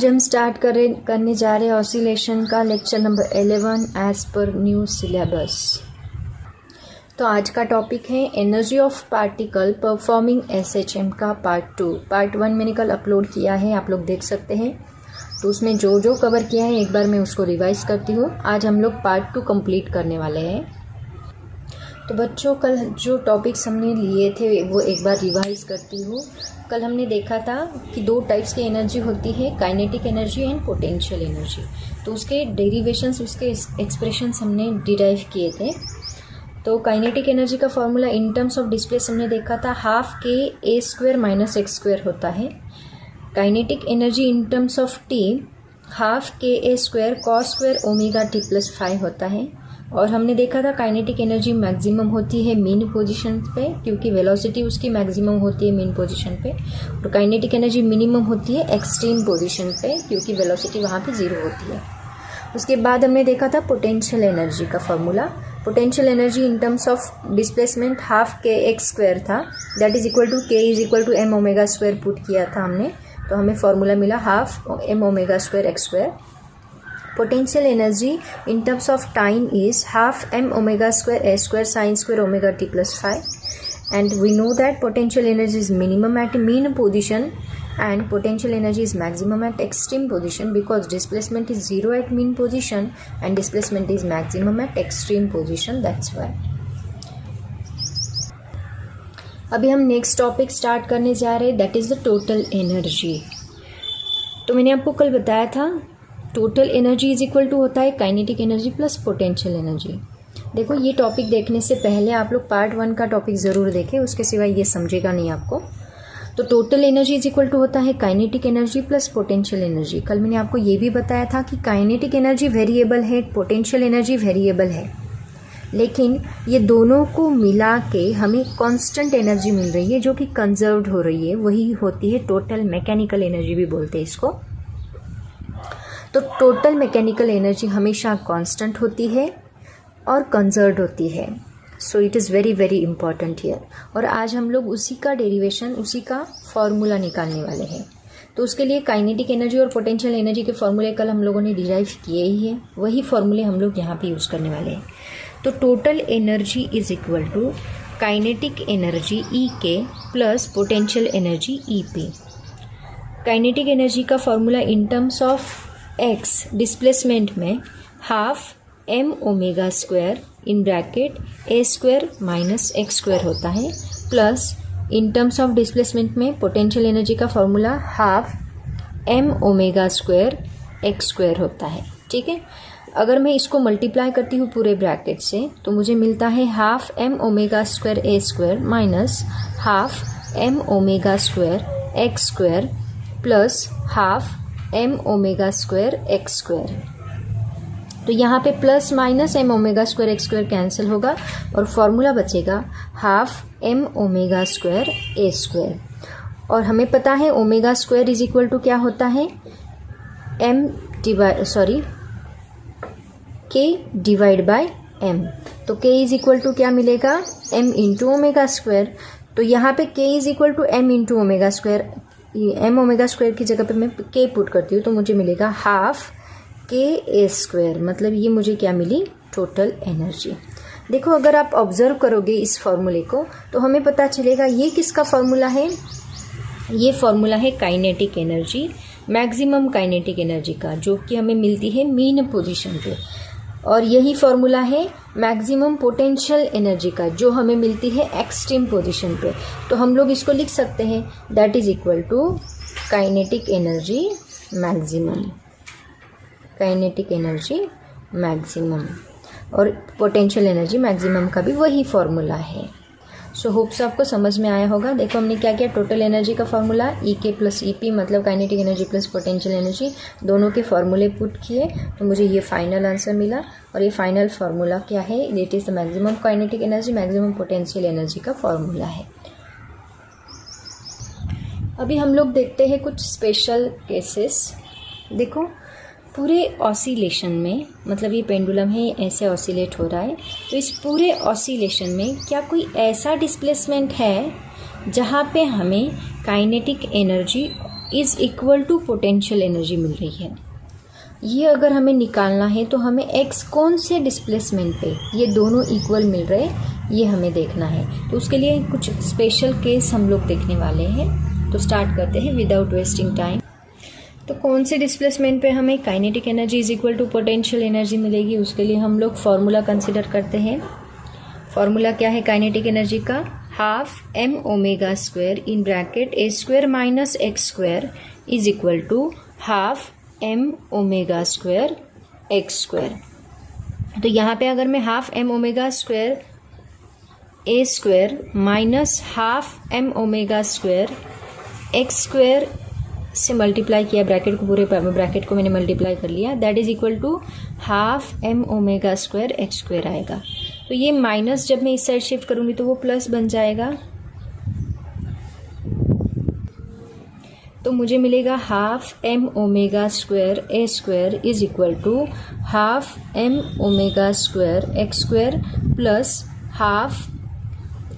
आज हम स्टार्ट करने जा रहे हैं ऑसिलेशन का लेक्चर नंबर 11 एज पर न्यू सिलेबस। तो आज का टॉपिक है energy of particle performing SHM का पार्ट 2। पार्ट 1 मैंने कल अपलोड किया है, आप लोग देख सकते हैं। तो उसमें जो जो कवर किया है एक बार मैं उसको रिवाइज करती हूँ। आज हम लोग पार्ट 2 कंप्लीट करने वाले हैं। तो बच्चों, कल जो टॉपिक्स हमने लिए थे वो एक बार रिवाइज करती हूँ। कल हमने देखा था कि दो टाइप्स की एनर्जी होती है, kinetic energy and potential energy. तो उसके डेरिवेशंस, उसके एक्सप्रेशंस हमने डिराइव किए थे। तो काइनेटिक एनर्जी का formula in terms of displace हमने देखा था, half k A square minus x square होता है। Kinetic energy in terms of t, half k A square cos square omega t plus 5 होता है। और हमने देखा था काइनेटिक एनर्जी मैक्सिमम होती है मीन पोजीशन पे, क्योंकि वेलोसिटी उसकी मैक्सिमम होती है मीन पोजीशन पे। और काइनेटिक एनर्जी मिनिमम होती है एक्सट्रीम पोजीशन पे, क्योंकि वेलोसिटी वहाँ पे 0 होती है। उसके बाद हमने देखा था पोटेंशियल एनर्जी का formula. Potential energy in terms of displacement half k x square था, that is equal to k is equal to m omega square put किया था हमने। तो हमें फॉर्मूला मिला half m omega square x square. Potential energy in terms of time is half m omega square a square sin square omega t plus 5, and we know that potential energy is minimum at mean position and potential energy is maximum at extreme position, because displacement is 0 at mean position and displacement is maximum at extreme position, that's why। अभी हम next topic start करने जा रहे हैं, that is the total energy. तो मैंने आपको कल बताया था total energy is equal to होता है kinetic energy plus potential energy. देखो, ये टॉपिक देखने से पहले आप लोग पार्ट 1 का टॉपिक ज़रूर देखें, उसके सिवाय ये समझेगा नहीं आपको। तो total energy is equal to होता है kinetic energy plus potential energy. कल मैंने आपको ये भी बताया था कि काइनेटिक एनर्जी वेरिएबल है, पोटेंशियल एनर्जी वेरिएबल है, लेकिन ये दोनों को मिला के हमें कांस्टेंट एनर्जी मिल रही है जो कि कंजर्व्ड हो रही है, वही होती है टोटल मैकेनिकल एनर्जी भी बोलते हैं इसको। तो टोटल मैकेनिकल एनर्जी हमेशा कांस्टेंट होती है और कंजर्व्ड होती है। So it is very very important here. और आज हम लोग उसी का डेरिवेशन, उसी का फॉर्मूला निकालने वाले हैं। तो उसके लिए काइनेटिक एनर्जी और पोटेंशियल एनर्जी के फॉर्मूले कल हम लोगों ने डिराइव किए ही हैं, वही फॉर्मूले हम लोग यहाँ पे यूज़ करने वाले हैं। तो total energy is equal to kinetic energy E K plus potential energy E P. Kinetic energy का formula in terms of x displacement में half m omega square in bracket A square minus x square होता है, plus in terms of displacement में potential energy का formula half m omega square x square होता है। ठीक है, अगर मैं इसको मल्टीप्लाई करती हूँ पूरे ब्रैकेट से तो मुझे मिलता है हाफ एम ओमेगा स्क्वायर ए square minus half m omega square x square plus half m omega square x square. तो यहाँ पे plus minus m omega square x square cancel होगा और फॉर्मूला बचेगा हाफ एम ओमेगा स्क्वायर ए square. और हमें पता है omega square is equal to क्या होता है, के डिवाइड बाय एम। तो के इज इक्वल टू क्या मिलेगा, एम इंटू ओमेगा स्क्वायर। तो यहाँ पे k is equal to m into omega square, m omega square की जगह पे मैं के पुट करती हूँ तो मुझे मिलेगा हाफ के ए स्क्वायर। मतलब ये मुझे क्या मिली, टोटल एनर्जी। देखो, अगर आप ऑब्जर्व करोगे इस फॉर्मूले को तो हमें पता चलेगा ये किसका फॉर्मूला है, ये फॉर्मूला है kinetic energy, maximum kinetic energy का, जो कि हमें मिलती है मीन पोजीशन पे। और यही फॉर्मूला है मैक्सिमम पोटेंशियल एनर्जी का, जो हमें मिलती है एक्सट्रीम पोजीशन पे। तो हम लोग इसको लिख सकते हैं, that is equal to kinetic energy maximum, kinetic energy maximum, और पोटेंशियल एनर्जी मैक्सिमम का भी वही फॉर्मूला है। सो होप्स आपको समझ में आया होगा। देखो, हमने क्या किया, टोटल एनर्जी का फॉर्मूला ई के प्लस ई पी, मतलब kinetic energy plus potential energy, दोनों के फॉर्मूले पुट किए तो मुझे ये फाइनल आंसर मिला। और ये फाइनल फार्मूला क्या है, it is the maximum kinetic energy maximum potential energy का फॉर्मूला है। अभी हम लोग देखते हैं कुछ स्पेशल केसेस। देखो, पूरे ऑसिलेशन में, मतलब ये पेंडुलम है, ऐसे ऑसिलेट हो रहा है, तो इस पूरे ऑसिलेशन में क्या कोई ऐसा डिस्प्लेसमेंट है जहाँ पे हमें kinetic energy is equal to potential energy मिल रही है। ये अगर हमें निकालना है तो हमें x कौन से डिस्प्लेसमेंट पे ये दोनों इक्वल मिल रहे ये हमें देखना है। तो उसके लिए कुछ स्पेशल केस हम लोग देखने वाले हैं। तो स्टार्ट करते हैं विदाउट वेस्टिंग टाइम। तो कौन से डिस्प्लेसमेंट पे हमें kinetic energy is equal to potential energy मिलेगी, उसके लिए हम लोग फॉर्मूला कंसिडर करते हैं। फॉर्मूला क्या है काइनेटिक एनर्जी का, half m omega square in bracket A square minus x square is equal to half m omega square x square. तो यहाँ पे अगर मैं हाफ एम ओमेगा स्क्वायर ए square minus half m omega square x square से multiply किया, bracket को पूरे bracket को मैंने मल्टीप्लाई कर लिया, that is equal to half m omega square x square आएगा। तो ये माइनस जब मैं इस साइड शिफ्ट करूंगी तो वो प्लस बन जाएगा। तो मुझे मिलेगा half m omega square A square is equal to half m omega square x square plus half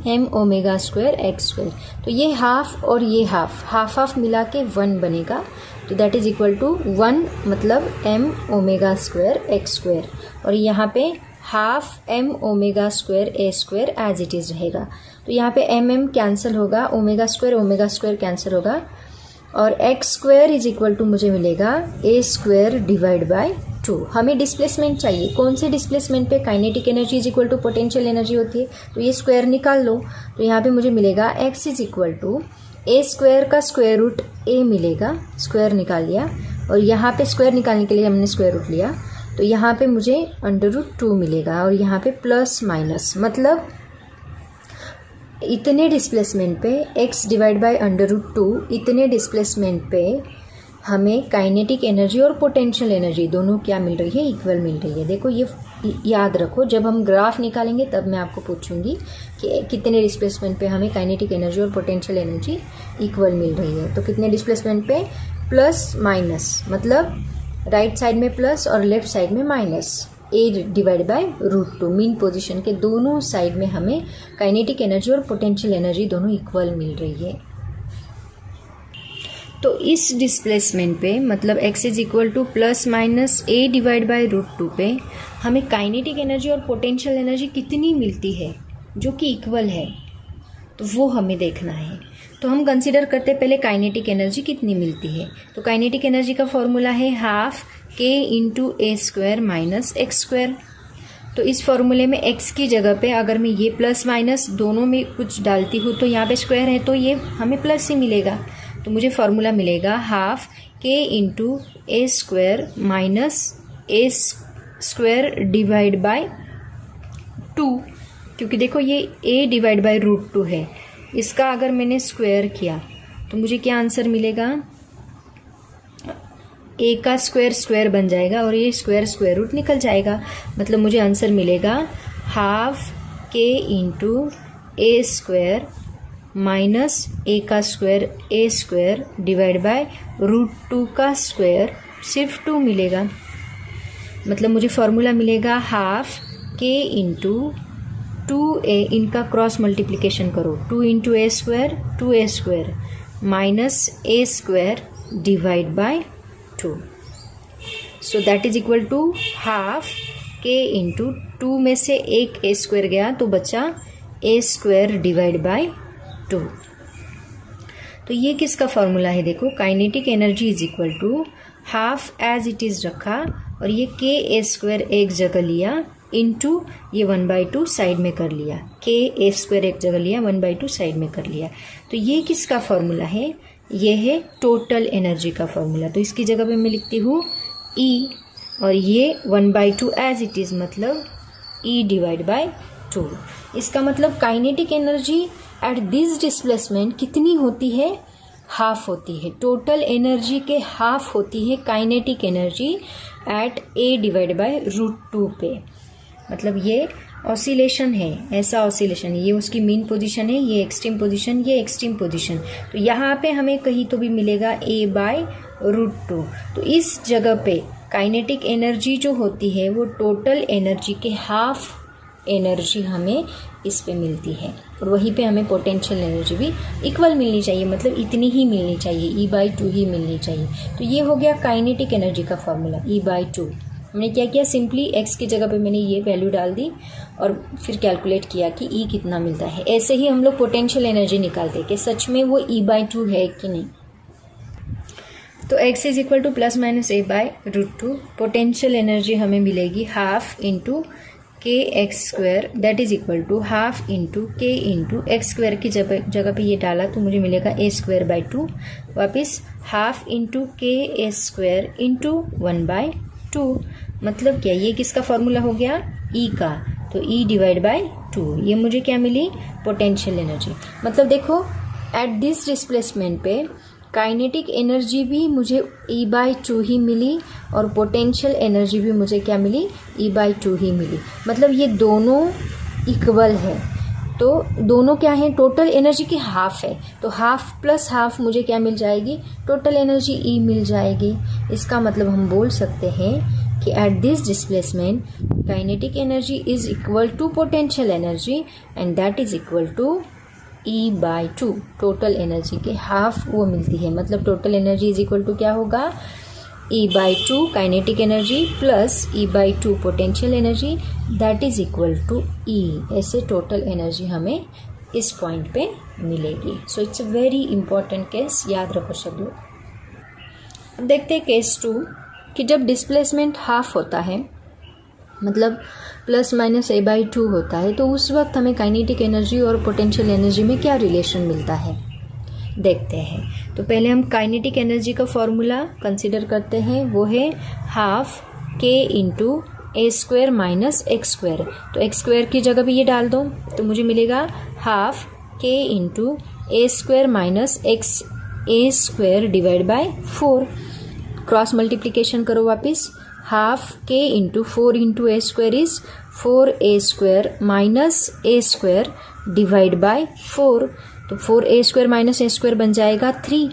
m omega square x square. तो ये हाफ और ये हाफ हाफ मिला के 1 बनेगा। तो दैट इज इक्वल टू 1 मतलब m omega square x square, और यहाँ पे half m omega square A square as it is रहेगा। तो यहाँ पे एम कैंसिल होगा, ओमेगा स्क्वायर कैंसिल होगा, और x square is equal to मुझे मिलेगा ए स्क्वायर डिवाइड बाय 2। हमें डिस्प्लेसमेंट चाहिए, कौन से डिस्प्लेसमेंट पे kinetic energy is equal to potential energy होती है। तो ये स्क्वायर निकाल लो। तो यहाँ पे मुझे मिलेगा x is equal to a square का स्क्वायर रूट ए मिलेगा, स्क्वायर निकाल लिया, और यहाँ पे स्क्वायर निकालने के लिए हमने स्क्वायर रूट लिया। तो यहाँ पे मुझे अंडर रूट 2 मिलेगा, और यहाँ पे प्लस माइनस मतलब इतने डिस्प्लेसमेंट पे x divide by under root 2, इतने डिस्प्लेसमेंट पे हमें काइनेटिक एनर्जी और पोटेंशियल एनर्जी दोनों क्या मिल रही है, इक्वल मिल रही है। देखो ये याद रखो, जब हम ग्राफ निकालेंगे तब मैं आपको पूछूंगी कि कितने डिस्प्लेसमेंट पे हमें काइनेटिक एनर्जी और पोटेंशियल एनर्जी इक्वल मिल रही है। तो कितने डिस्प्लेसमेंट पे, प्लस माइनस मतलब राइट साइड में प्लस और लेफ्ट साइड में minus, a divide by root 2 mean position के दोनों साइड में हमें काइनेटिक एनर्जी और पोटेंशियल एनर्जी दोनों इक्वल मिल रही है। तो इस डिस्प्लेसमेंट पे मतलब x is equal to plus minus a divide by root 2 पे हमें काइनेटिक एनर्जी और पोटेंशियल एनर्जी कितनी मिलती है जो कि इक्वल है, तो वो हमें देखना है। तो हम कंसिडर करते हैं पहले काइनेटिक एनर्जी कितनी मिलती है। तो काइनेटिक एनर्जी का फॉर्मूला है half k into a square minus x square. तो इस फॉर्मूले में x की जगह पे अगर मैं ये प्लस माइनस दोनों में कुछ डालती हूँ तो यहाँ पे स्क्वायर है तो ये हमें प्लस ही मिलेगा। तो मुझे फॉर्मूला मिलेगा half k into a square minus a square divide by 2, क्योंकि देखो ये a डिवाइड बाय रूट 2 है, इसका अगर मैंने स्क्वायर किया तो मुझे क्या आंसर मिलेगा, a का स्क्वायर स्क्वायर बन जाएगा और ये स्क्वायर स्क्वायर रूट निकल जाएगा। मतलब मुझे आंसर मिलेगा half k into a square minus a का square A square divide by root 2 का स्क्वायर, सिर्फ 2 मिलेगा। मतलब मुझे फॉर्मूला मिलेगा हाफ के इंटू 2a, इनका क्रॉस मल्टीप्लिकेशन करो, 2 into a square 2a square minus a square divide by 2। So that is equal to half k into 2 में से एक ए स्क्वायर गया तो बचा ए स्क्वायर डिवाइड बाय 2। तो ये किसका फॉर्मूला है, देखो kinetic energy is equal to half as it is रखा और ये के ए स्क्वायर एक जगह लिया इंटू ये 1/2 साइड में कर लिया, के ए स्क्वायर एक जगह लिया 1/2 साइड में कर लिया। तो ये किसका फॉर्मूला है, ये है टोटल एनर्जी का फॉर्मूला। तो इसकी जगह पे मैं लिखती हूँ E और ये 1/2 एज इट इज मतलब E डिवाइड बाय 2। इसका मतलब kinetic energy eight this displacement कितनी होती है, हाफ होती है। टोटल एनर्जी के हाफ होती है kinetic energy at A divide by root 2 पे। मतलब ये ऑसिलेशन है, ऐसा ऑसिलेशन, ये उसकी मीन पोजीशन है, ये एक्सट्रीम पोजीशन, ये एक्सट्रीम पोजीशन। तो यहाँ पे हमें कहीं तो भी मिलेगा A बाय रूट 2। तो इस जगह पे काइनेटिक एनर्जी जो होती है वो टोटल एनर्जी के हाफ एनर्जी हमें इस पे मिलती है और वहीं पे हमें पोटेंशियल एनर्जी भी इक्वल मिलनी चाहिए, मतलब इतनी ही मिलनी चाहिए, E/2 ही मिलनी चाहिए। तो ये हो गया काइनेटिक एनर्जी का फॉर्मूला E/2। हमने क्या किया, सिंपली x की जगह पे मैंने ये वैल्यू डाल दी और फिर कैलकुलेट किया कि E कितना मिलता है। ऐसे ही हम लोग पोटेंशियल एनर्जी निकालते हैं कि सच में वो E/2 है कि नहीं। तो x is equal to plus minus a/√2। Potential energy हमें मिलेगी half into k x square, that is equal to half into k into x square की जगह पे ये डाला तो मुझे मिलेगा a²/2, वापस हाफ इंटू के एस स्क्वायर इंटू 1/2। मतलब क्या, ये किसका फॉर्मूला हो गया, E का। तो E/2 ये मुझे क्या मिली, पोटेंशियल एनर्जी। मतलब देखो एट दिस डिस्प्लेसमेंट पे काइनेटिक एनर्जी भी मुझे E/2 ही मिली और पोटेंशियल एनर्जी भी मुझे क्या मिली, E/2 ही मिली। मतलब ये दोनों इक्वल है। तो दोनों क्या है, टोटल एनर्जी की हाफ है, तो हाफ प्लस हाफ मुझे क्या मिल जाएगी, टोटल एनर्जी E मिल जाएगी। इसका मतलब हम बोल सकते हैं कि at this displacement kinetic energy is equal to potential energy and that is equal to E/2। Total energy के हाफ वो मिलती है, मतलब total energy is equal to क्या होगा, E/2 kinetic energy plus E/2 potential energy, that is equal to E। ऐसे total energy हमें इस पॉइंट पे मिलेगी। So it's a very important case, याद रखो सब लोग। अब देखते हैं केस 2 कि जब डिस्प्लेसमेंट हाफ होता है, मतलब प्लस माइनस a/2 होता है, तो उस वक्त हमें काइनेटिक एनर्जी और पोटेंशियल एनर्जी में क्या रिलेशन मिलता है, देखते हैं। तो पहले हम काइनेटिक एनर्जी का फॉर्मूला कंसीडर करते हैं, वो है half k into a² minus x²। तो x² की जगह भी ये डाल दो तो मुझे मिलेगा half k into a² minus a² divide by 4। Cross multiplication करो वापस, half k into 4 into a² is 4a² minus a² divide by 4। तो 4a² माइनस a² बन जाएगा 3।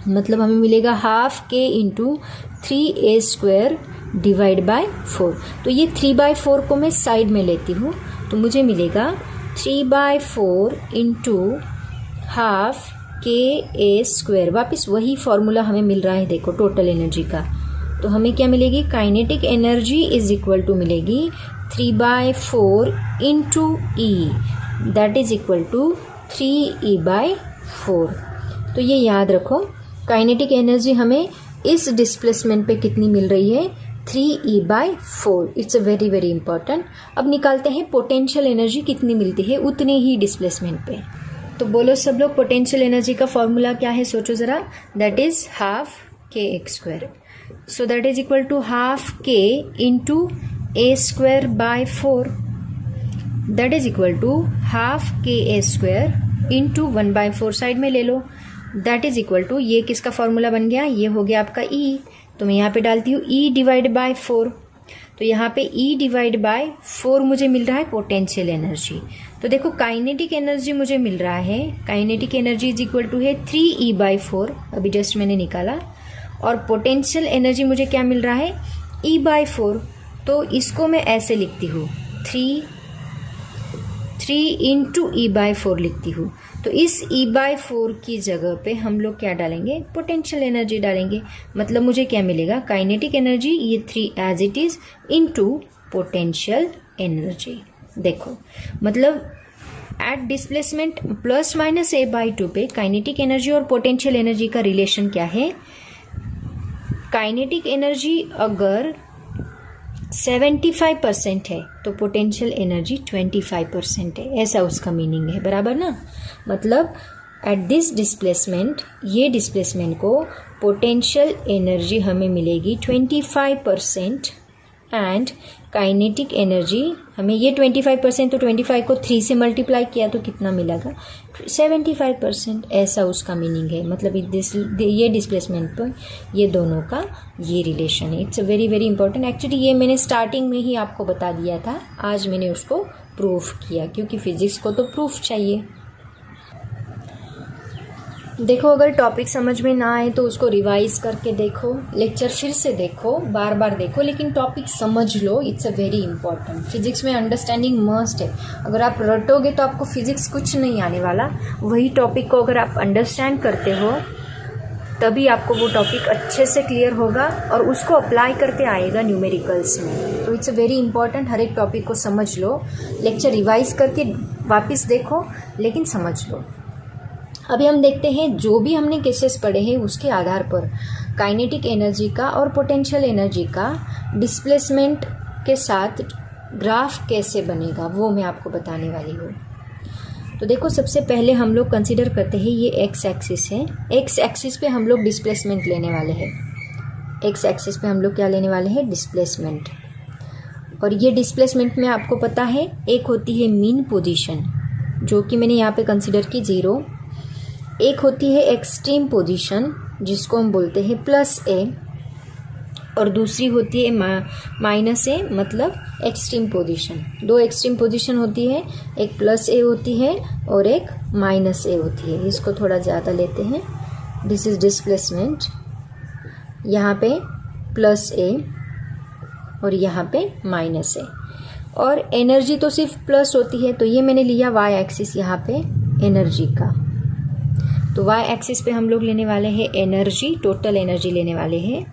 मतलब हमें मिलेगा half k into 3a² divide by 4। तो ये 3/4 को मैं साइड में लेती हूँ तो मुझे मिलेगा 3/4 इंटू हाफ के a²। वापस वही फॉर्मूला हमें मिल रहा है, देखो टोटल एनर्जी का। तो हमें क्या मिलेगी, kinetic energy is equal to मिलेगी 3/4 into E, that is equal to 3E/4। तो ये याद रखो, काइनेटिक एनर्जी हमें इस डिस्प्लेसमेंट पे कितनी मिल रही है, 3E/4। It's a very very important. अब निकालते हैं पोटेंशियल एनर्जी कितनी मिलती है उतने ही डिस्प्लेसमेंट पे। तो बोलो सब लोग, पोटेंशियल एनर्जी का फॉर्मूला क्या है, सोचो ज़रा, that is half kx²। So that is equal to half k into a²/4, that is equal to half ka² into 1/4 side में ले लो, that is equal to, ये किसका फॉर्मूला बन गया, ये हो गया आपका E। तो मैं यहाँ पे डालती हूँ E/4। तो यहाँ पे E/4 मुझे मिल रहा है पोटेंशियल एनर्जी। तो देखो काइनेटिक एनर्जी मुझे मिल रहा है, kinetic energy is equal to है 3E/4, अभी जस्ट मैंने निकाला। और पोटेंशियल एनर्जी मुझे क्या मिल रहा है, E/4। तो इसको मैं ऐसे लिखती हूँ, 3 इंटू E/4 लिखती हूँ। तो इस E/4 की जगह पे हम लोग क्या डालेंगे, पोटेंशियल एनर्जी डालेंगे। मतलब मुझे क्या मिलेगा, काइनेटिक एनर्जी ये 3 as it is into potential energy. देखो मतलब at displacement plus minus a/2 पे काइनेटिक एनर्जी और पोटेंशियल एनर्जी का रिलेशन क्या है। काइनेटिक एनर्जी अगर 75% है तो पोटेंशियल एनर्जी 25% है, ऐसा उसका मीनिंग है, बराबर ना। मतलब एट दिस डिस्प्लेसमेंट, ये डिस्प्लेसमेंट को पोटेंशियल एनर्जी हमें मिलेगी 25% एंड काइनेटिक एनर्जी हमें ये 25%, तो 25 को 3 से मल्टीप्लाई किया तो कितना मिलेगा, 75%, ऐसा उसका मीनिंग है। मतलब ये डिस्प्लेसमेंट पर ये दोनों का ये रिलेशन है। It's a very very important. Actually ये मैंने स्टार्टिंग में ही आपको बता दिया था, आज मैंने उसको प्रूफ किया क्योंकि फिजिक्स को तो प्रूफ चाहिए। देखो, अगर टॉपिक समझ में ना आए तो उसको रिवाइज करके देखो, लेक्चर फिर से देखो, बार बार देखो, लेकिन टॉपिक समझ लो। It's a very important. Physics में अंडरस्टैंडिंग मस्ट है। अगर आप रटोगे तो आपको फिजिक्स कुछ नहीं आने वाला। वही टॉपिक को अगर आप अंडरस्टैंड करते हो तभी आपको वो टॉपिक अच्छे से क्लियर होगा और उसको अप्लाई करके आएगा न्यूमेरिकल्स में। तो इट्स अ वेरी इंपॉर्टेंट। हर एक टॉपिक को समझ लो, लेक्चर रिवाइज करके वापस देखो, लेकिन समझ लो। अभी हम देखते हैं जो भी हमने केसेस पढ़े हैं उसके आधार पर काइनेटिक एनर्जी का और पोटेंशियल एनर्जी का डिस्प्लेसमेंट के साथ ग्राफ कैसे बनेगा वो मैं आपको बताने वाली हूँ। तो देखो, सबसे पहले हम लोग कंसीडर करते हैं ये एक्स एक्सिस है। एक्स एक्सिस पे हम लोग डिस्प्लेसमेंट लेने वाले हैं। एक्स एक्सिस पे हम लोग क्या लेने वाले हैं? डिस्प्लेसमेंट। और ये डिस्प्लेसमेंट में आपको पता है एक होती है मीन पोजीशन, जो कि मैंने यहाँ पे कंसीडर की 0। एक होती है एक्सट्रीम पोजीशन जिसको हम बोलते हैं +a, और दूसरी होती है -a, मतलब एक्सट्रीम पोजीशन। 2 एक्सट्रीम पोजीशन होती है, एक +a होती है और एक -a होती है। इसको थोड़ा ज़्यादा लेते हैं। दिस इज डिस्प्लेसमेंट, यहाँ पे +a और यहाँ पे -a। और एनर्जी तो सिर्फ प्लस होती है, तो ये मैंने लिया y एक्सिस यहाँ पे एनर्जी का। तो y एक्सिस पे हम लोग लेने वाले हैं एनर्जी, टोटल एनर्जी लेने वाले हैं।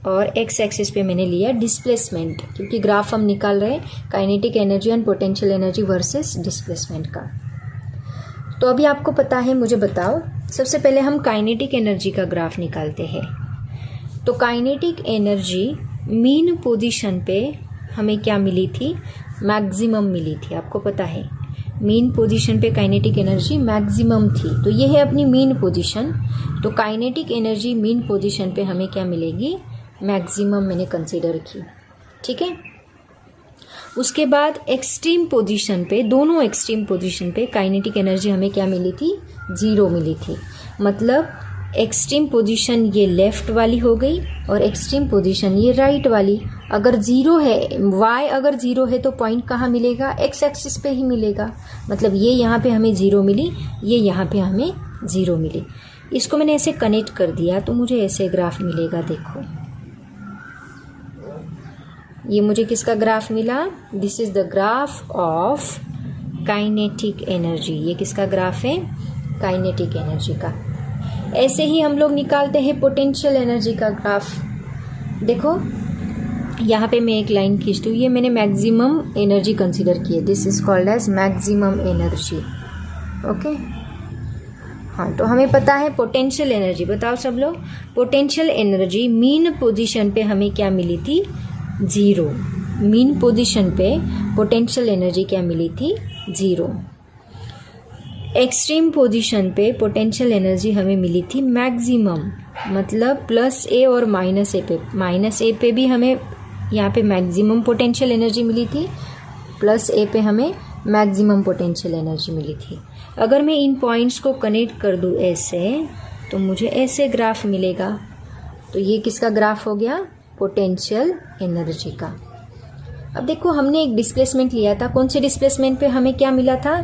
और x एक्सिस पे मैंने लिया डिस्प्लेसमेंट, क्योंकि ग्राफ हम निकाल रहे हैं kinetic energy and potential energy versus displacement का। तो अभी आपको पता है, मुझे बताओ, सबसे पहले हम काइनेटिक एनर्जी का ग्राफ निकालते हैं। तो काइनेटिक एनर्जी मीन पोजीशन पे हमें क्या मिली थी? मैक्सिमम मिली थी। आपको पता है मीन पोजीशन पे काइनेटिक एनर्जी मैक्सिमम थी। तो ये है अपनी मीन पोजीशन। तो काइनेटिक एनर्जी मीन पोजीशन पे हमें क्या मिलेगी? मैक्सिमम मैंने कंसीडर की। ठीक है। उसके बाद एक्सट्रीम पोजीशन पे, दोनों एक्सट्रीम पोजीशन पे काइनेटिक एनर्जी हमें क्या मिली थी? 0 मिली थी। मतलब एक्सट्रीम पोजीशन ये लेफ्ट वाली हो गई और एक्सट्रीम पोजीशन ये राइट वाली। अगर 0 है, y अगर 0 है तो पॉइंट कहाँ मिलेगा? एक्स एक्सिस पे ही मिलेगा। मतलब ये यहाँ पे हमें 0 मिली, ये यहाँ पे हमें 0 मिली। इसको मैंने ऐसे कनेक्ट कर दिया तो मुझे ऐसे ग्राफ मिलेगा। देखो, ये मुझे किसका ग्राफ मिला? This is the graph of kinetic energy. ये किसका ग्राफ है? काइनेटिक एनर्जी का। ऐसे ही हम लोग निकालते हैं पोटेंशियल एनर्जी का ग्राफ। देखो, यहाँ पे मैं एक लाइन खींचती हूँ। ये मैंने मैक्सिमम एनर्जी कंसीडर की है। This is called as maximum energy. Okay. हाँ, तो हमें पता है पोटेंशियल एनर्जी। बताओ सब लोग, पोटेंशियल एनर्जी मीन पोजीशन पे हमें क्या मिली थी? 0। मीन पोजीशन पे पोटेंशियल एनर्जी क्या मिली थी? 0। एक्सट्रीम पोजीशन पे पोटेंशियल एनर्जी हमें मिली थी मैक्सिमम, मतलब +a और -a पे। -a पे भी हमें यहाँ पे मैक्सिमम पोटेंशियल एनर्जी मिली थी, +a पे हमें मैक्सिमम पोटेंशियल एनर्जी मिली थी। अगर मैं इन पॉइंट्स को कनेक्ट कर दूँ ऐसे, तो मुझे ऐसे ग्राफ मिलेगा। तो ये किसका ग्राफ हो गया? पोटेंशियल एनर्जी का। अब देखो, हमने एक डिस्प्लेसमेंट लिया था। कौन से डिस्प्लेसमेंट पे हमें क्या मिला था?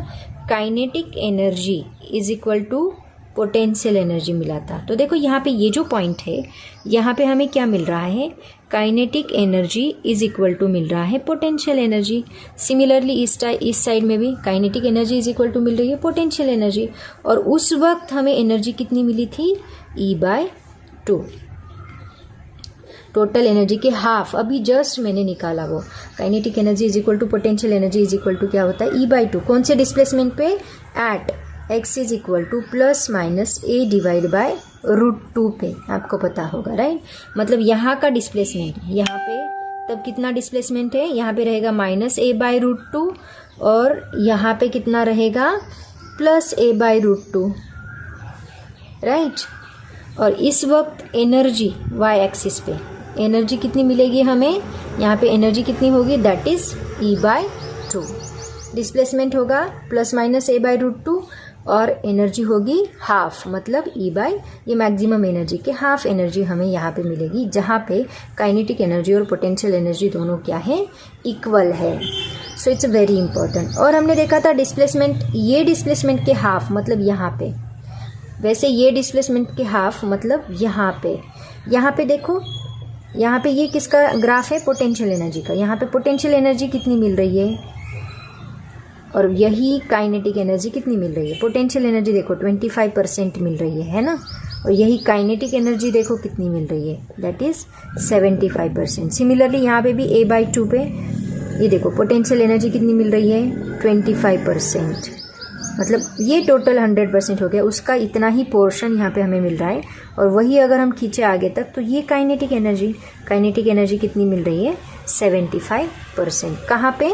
Kinetic energy is equal to potential energy मिला था। तो देखो, यहाँ पे ये जो पॉइंट है, यहाँ पे हमें क्या मिल रहा है? Kinetic energy is equal to मिल रहा है पोटेंशियल एनर्जी। सिमिलरली इस साइड में भी kinetic energy is equal to मिल रही है पोटेंशियल एनर्जी। और उस वक्त हमें एनर्जी कितनी मिली थी? E/2। टोटल एनर्जी के हाफ अभी जस्ट मैंने निकाला वो। Kinetic energy is equal to potential energy is equal to क्या होता है? E/2। कौन से डिस्प्लेसमेंट पे? At x is equal to +-a divide by √2 पे। आपको पता होगा, राइट? मतलब यहाँ का डिस्प्लेसमेंट, यहाँ पे तब कितना डिस्प्लेसमेंट है? यहाँ पे रहेगा -a/√2 और यहाँ पे कितना रहेगा? +a/√2, right? और इस वक्त एनर्जी y एक्सिस पे एनर्जी कितनी मिलेगी हमें? यहाँ पे एनर्जी कितनी होगी? That is E/2। डिस्प्लेसमेंट होगा +-a/√2 और एनर्जी होगी हाफ, मतलब ये मैक्सिमम एनर्जी के हाफ एनर्जी हमें यहाँ पे मिलेगी, जहाँ पे काइनेटिक एनर्जी और पोटेंशियल एनर्जी दोनों क्या है? इक्वल है। So it's very important. और हमने देखा था डिस्प्लेसमेंट, ये डिस्प्लेसमेंट के हाफ मतलब यहाँ पे, वैसे ये डिस्प्लेसमेंट के हाफ मतलब यहाँ पे देखो, यहाँ पे ये किसका ग्राफ है, पोटेंशियल एनर्जी का। यहाँ पे पोटेंशियल एनर्जी कितनी मिल रही है और यही काइनेटिक एनर्जी कितनी मिल रही है। पोटेंशियल एनर्जी देखो 25% मिल रही है ना, और यही काइनेटिक एनर्जी देखो कितनी मिल रही है, दैट इज 75%। सिमिलरली यहाँ पे भी A/2 पे ये देखो पोटेंशियल एनर्जी कितनी मिल रही है, 25%। मतलब ये टोटल 100% हो गया, उसका इतना ही पोर्शन यहाँ पे हमें मिल रहा है। और वही अगर हम खींचे आगे तक तो ये काइनेटिक एनर्जी कितनी मिल रही है, 75%। कहाँ पे,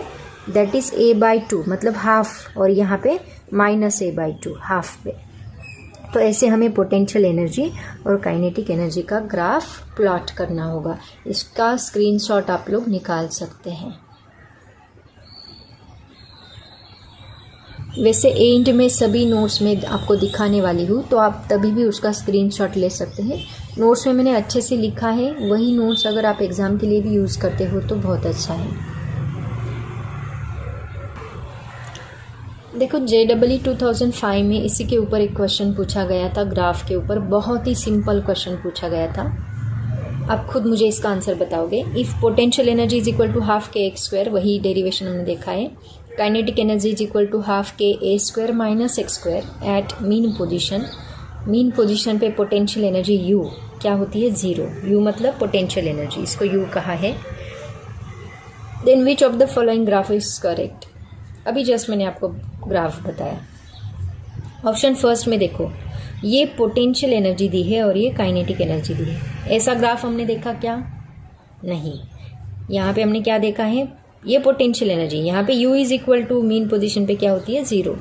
दैट इज A/2 मतलब हाफ, और यहाँ पे -A/2 हाफ पे। तो ऐसे हमें पोटेंशियल एनर्जी और काइनेटिक एनर्जी का ग्राफ प्लॉट करना होगा। इसका स्क्रीनशॉट आप लोग निकाल सकते हैं। वैसे एंड में सभी नोट्स में आपको दिखाने वाली हूँ, तो आप तभी भी उसका स्क्रीनशॉट ले सकते हैं। नोट्स में मैंने अच्छे से लिखा है, वही नोट्स अगर आप एग्ज़ाम के लिए भी यूज़ करते हो तो बहुत अच्छा है। देखो JEE 2005 में इसी के ऊपर एक क्वेश्चन पूछा गया था, ग्राफ के ऊपर। बहुत ही सिंपल क्वेश्चन पूछा गया था। आप खुद मुझे इसका आंसर बताओगे। If potential energy is equal to half kx², वही डेरिवेशन हमने देखा है। Kinetic energy is equal to half ka² minus x² at mean position पे पोटेंशियल एनर्जी u क्या होती है, 0। u मतलब पोटेंशियल एनर्जी, इसको u कहा है। Then which of the following graph is correct. अभी जस्ट मैंने आपको ग्राफ बताया। ऑप्शन फर्स्ट में देखो, ये पोटेंशियल एनर्जी दी है और ये काइनेटिक एनर्जी दी है। ऐसा ग्राफ हमने देखा क्या, नहीं। यहाँ पे हमने क्या देखा है, ये पोटेंशियल एनर्जी, यहाँ पे u is equal to mean position पे क्या होती है, 0।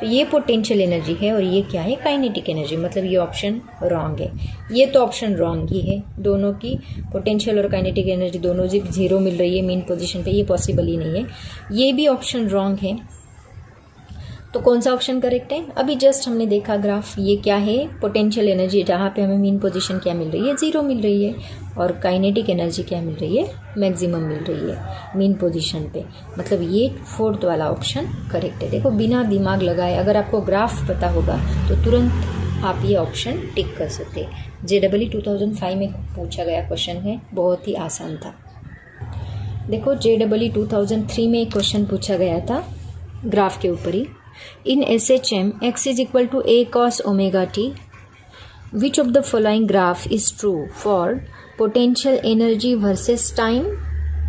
तो ये पोटेंशियल एनर्जी है और ये क्या है, काइनेटिक एनर्जी। मतलब ये ऑप्शन रॉन्ग है। ये तो ऑप्शन रॉन्ग ही है, दोनों की पोटेंशियल और काइनेटिक एनर्जी दोनों 0 मिल रही है मीन पोजीशन पे, ये पॉसिबल ही नहीं है। ये भी ऑप्शन रॉन्ग है। तो कौन सा ऑप्शन करेक्ट है, अभी जस्ट हमने देखा ग्राफ, ये क्या है, पोटेंशियल एनर्जी जहाँ पे हमें मीन पोजीशन क्या मिल रही है, 0 मिल रही है, और काइनेटिक एनर्जी क्या मिल रही है, मैक्सिमम मिल रही है मीन पोजीशन पे। मतलब ये फोर्थ वाला ऑप्शन करेक्ट है। देखो बिना दिमाग लगाए अगर आपको ग्राफ पता होगा तो तुरंत आप ये ऑप्शन टिक कर सकते। JEE 2005 में पूछा गया क्वेश्चन है, बहुत ही आसान था। देखो JEE 2003 में एक क्वेश्चन पूछा गया था ग्राफ के ऊपर ही। In SHM, x is equal to a cos omega t. Which of the following graph is true for potential energy versus time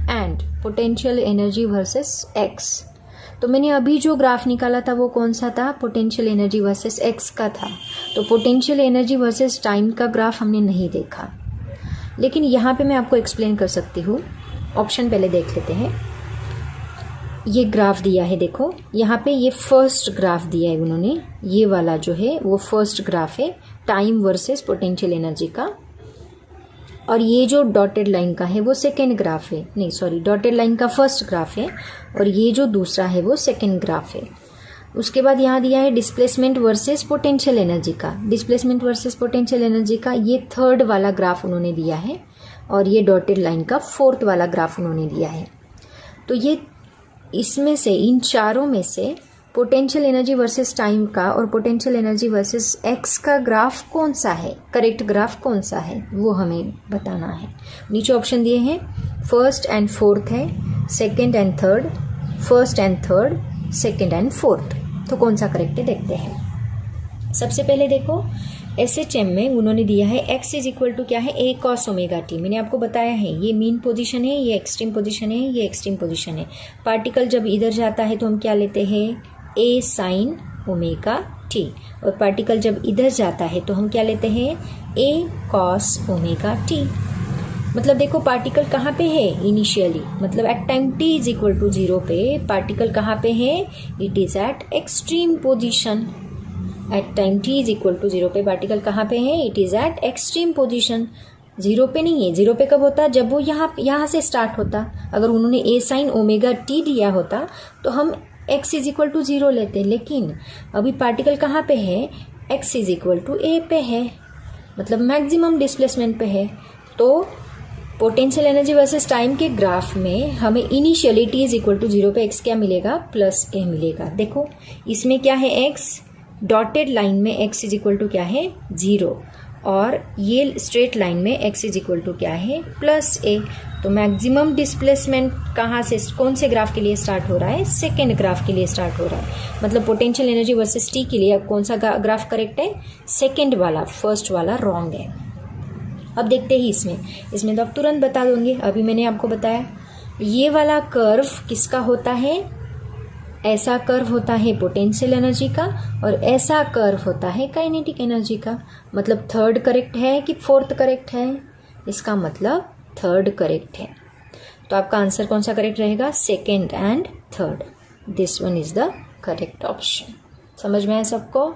and potential energy versus x? तो मैंने अभी जो ग्राफ निकाला था वो कौन सा था, पोटेंशियल एनर्जी वर्सेस x का था। तो पोटेंशियल एनर्जी वर्सेस टाइम का ग्राफ हमने नहीं देखा, लेकिन यहाँ पे मैं आपको एक्सप्लेन कर सकती हूँ। ऑप्शन पहले देख लेते हैं। ये ग्राफ दिया है, देखो यहाँ पे ये फर्स्ट ग्राफ दिया है उन्होंने, ये वाला जो है वो फर्स्ट ग्राफ है टाइम वर्सेस पोटेंशियल एनर्जी का। और ये जो डॉटेड लाइन का है वो सेकेंड ग्राफ है, नहीं सॉरी, डॉटेड लाइन का फर्स्ट ग्राफ है और ये जो दूसरा है वो सेकेंड ग्राफ है। उसके बाद यहाँ दिया है डिस्प्लेसमेंट वर्सेस पोटेंशियल एनर्जी का। डिस्प्लेसमेंट वर्सेस पोटेंशियल एनर्जी का ये थर्ड वाला ग्राफ उन्होंने दिया है और ये डॉटेड लाइन का फोर्थ वाला ग्राफ उन्होंने दिया है। तो ये इसमें से, इन चारों में से पोटेंशियल एनर्जी वर्सेस टाइम का और पोटेंशियल एनर्जी वर्सेस एक्स का ग्राफ कौन सा है, करेक्ट ग्राफ कौन सा है, वो हमें बताना है। नीचे ऑप्शन दिए हैं, फर्स्ट एंड फोर्थ है, second and third, first and third, second and fourth. तो कौन सा करेक्ट है देखते हैं। सबसे पहले देखो SHM में उन्होंने दिया है x इज इक्वल टू क्या है, a cos ओमेगा टी। मैंने आपको बताया है ये मीन पोजीशन है, ये एक्सट्रीम पोजीशन है, ये एक्सट्रीम पोजीशन है। पार्टिकल जब इधर जाता है तो हम क्या लेते हैं, a sin ओमेगा टी, और पार्टिकल जब इधर जाता है तो हम क्या लेते हैं, a cos ओमेगा टी। मतलब देखो पार्टिकल कहाँ पे है इनिशियली, मतलब at time t is equal to 0 पे पार्टिकल कहाँ पे है, it is at extreme position. At time t is equal to 0 पे पार्टिकल कहाँ पे है, it is at extreme position. 0 पे नहीं है, 0 पे कब होता, जब वो यहाँ से स्टार्ट होता। अगर उन्होंने a sin ओमेगा t दिया होता तो हम x इज इक्वल टू 0 लेते, लेकिन अभी पार्टिकल कहाँ पे है, x is equal to a पे है, मतलब मैक्सिमम डिस्प्लेसमेंट पे है। तो पोटेंशियल एनर्जी वर्सेस टाइम के ग्राफ में हमें initially t is equal to 0 पे x क्या मिलेगा, प्लस a मिलेगा। देखो इसमें क्या है x, डॉटेड लाइन में x इज इक्वल टू क्या है 0 और ये स्ट्रेट लाइन में x इज इक्वल टू क्या है +a। तो मैक्सिमम डिस्प्लेसमेंट कहाँ से, कौन से ग्राफ के लिए स्टार्ट हो रहा है, सेकेंड ग्राफ के लिए स्टार्ट हो रहा है। मतलब पोटेंशियल एनर्जी वर्सेस टी के लिए अब कौन सा ग्राफ करेक्ट है, सेकेंड वाला, फर्स्ट वाला रॉन्ग है। अब देखते ही इसमें तो आप तुरंत बता दोगे, अभी मैंने आपको बताया ये वाला कर्व किसका होता है, ऐसा कर्व होता है पोटेंशियल एनर्जी का और ऐसा कर्व होता है काइनेटिक एनर्जी का। मतलब थर्ड करेक्ट है कि फोर्थ करेक्ट है, इसका मतलब थर्ड करेक्ट है। तो आपका आंसर कौन सा करेक्ट रहेगा, second and third. This one is the correct option. समझ में आया सबको?